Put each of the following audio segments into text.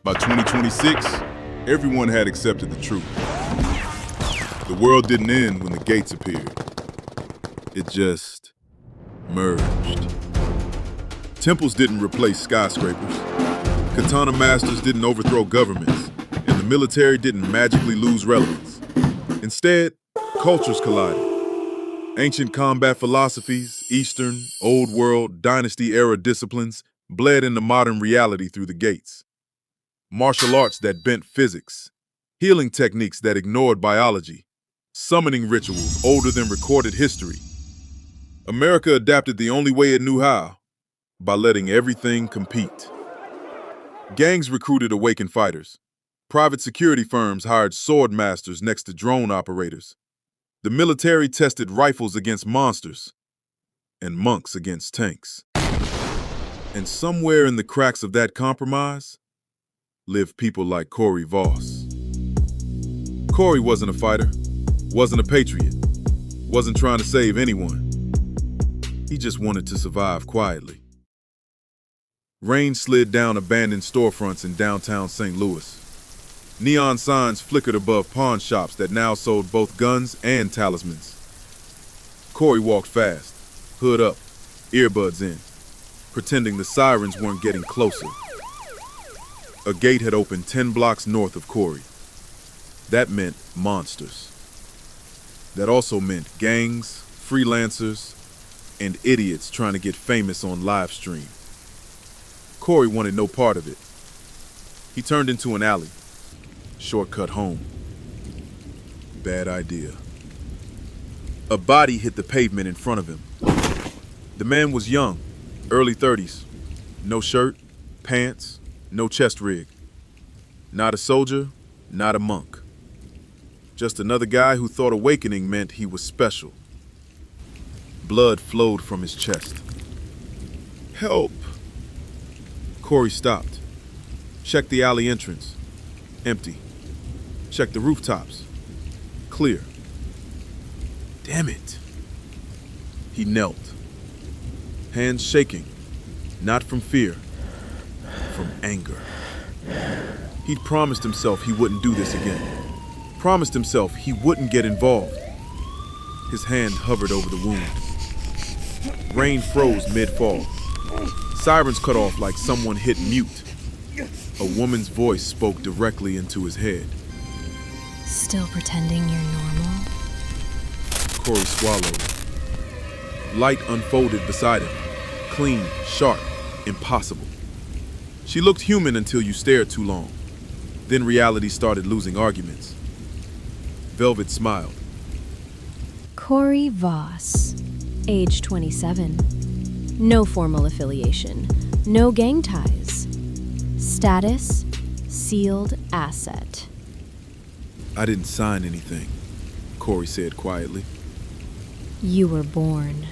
By 2026, everyone had accepted the truth. The world didn't end when the gates appeared. It just merged. Temples didn't replace skyscrapers. Katana masters didn't overthrow governments, and the military didn't magically lose relevance. Instead, cultures collided. Ancient combat philosophies, Eastern, Old World, dynasty-era disciplines bled into modern reality through the gates. Martial arts that bent physics, healing techniques that ignored biology, summoning rituals older than recorded history. America adapted the only way it knew how, by letting everything compete. Gangs recruited awakened fighters. Private security firms hired sword masters next to drone operators. The military tested rifles against monsters and monks against tanks. And somewhere in the cracks of that compromise lived people like Cory Voss. Cory wasn't a fighter, wasn't a patriot, wasn't trying to save anyone. He just wanted to survive quietly. Rain slid down abandoned storefronts in downtown St. Louis. Neon signs flickered above pawn shops that now sold both guns and talismans. Cory walked fast, hood up, earbuds in, pretending the sirens weren't getting closer. A gate had opened 10 blocks north of Cory. That meant monsters. That also meant gangs, freelancers, and idiots trying to get famous on Livestream. Cory wanted no part of it. He turned into an alley. Shortcut home. Bad idea. A body hit the pavement in front of him. The man was young, early 30s. No shirt, pants, no chest rig. Not a soldier, not a monk. Just another guy who thought awakening meant he was special. Blood flowed from his chest. Help! Cory stopped. Checked the alley entrance. Empty. Checked the rooftops. Clear. Damn it. He knelt. Hands shaking. Not from fear. From anger. He'd promised himself he wouldn't do this again. Promised himself he wouldn't get involved. His hand hovered over the wound. Rain froze mid-fall. Sirens cut off like someone hit mute. A woman's voice spoke directly into his head. Still pretending you're normal? Cory swallowed. Light unfolded beside him. Clean, sharp, impossible. She looked human until you stared too long. Then reality started losing arguments. Velvet smiled. Cory Voss, age 27. No formal affiliation, no gang ties. Status, sealed asset. I didn't sign anything, Cory said quietly. You were born.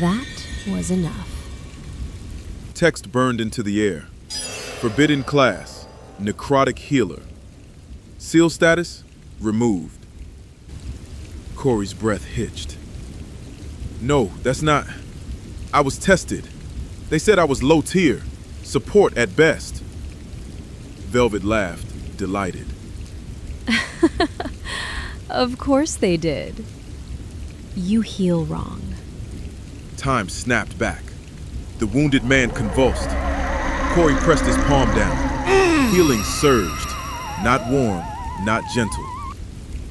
That was enough. Text burned into the air. Forbidden class, necrotic healer. Seal status, removed. Cory's breath hitched. No, that's not... I was tested. They said I was low tier, support at best. Velvet laughed, delighted. Of course they did. You heal wrong. Time snapped back. The wounded man convulsed. Cory pressed his palm down. Healing surged. Not warm, not gentle.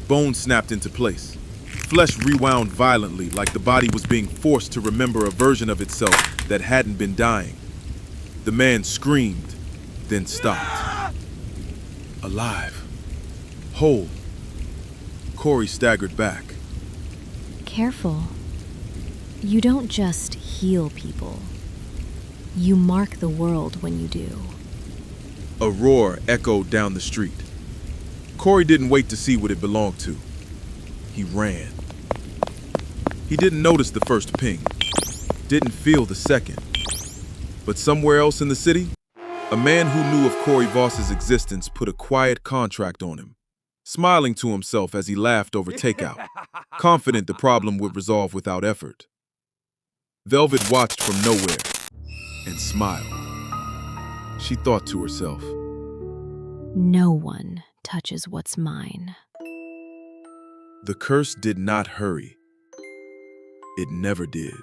Bone snapped into place. Flesh rewound violently like the body was being forced to remember a version of itself that hadn't been dying. The man screamed, then stopped. Alive. Whole. Cory staggered back. Careful. You don't just heal people. You mark the world when you do. A roar echoed down the street. Cory didn't wait to see what it belonged to. He ran. He didn't notice the first ping. Didn't feel the second. But somewhere else in the city, a man who knew of Cory Voss's existence put a quiet contract on him, smiling to himself as he laughed over takeout, confident the problem would resolve without effort. Velvet watched from nowhere and smiled. She thought to herself. No one touches what's mine. The curse did not hurry. It never did.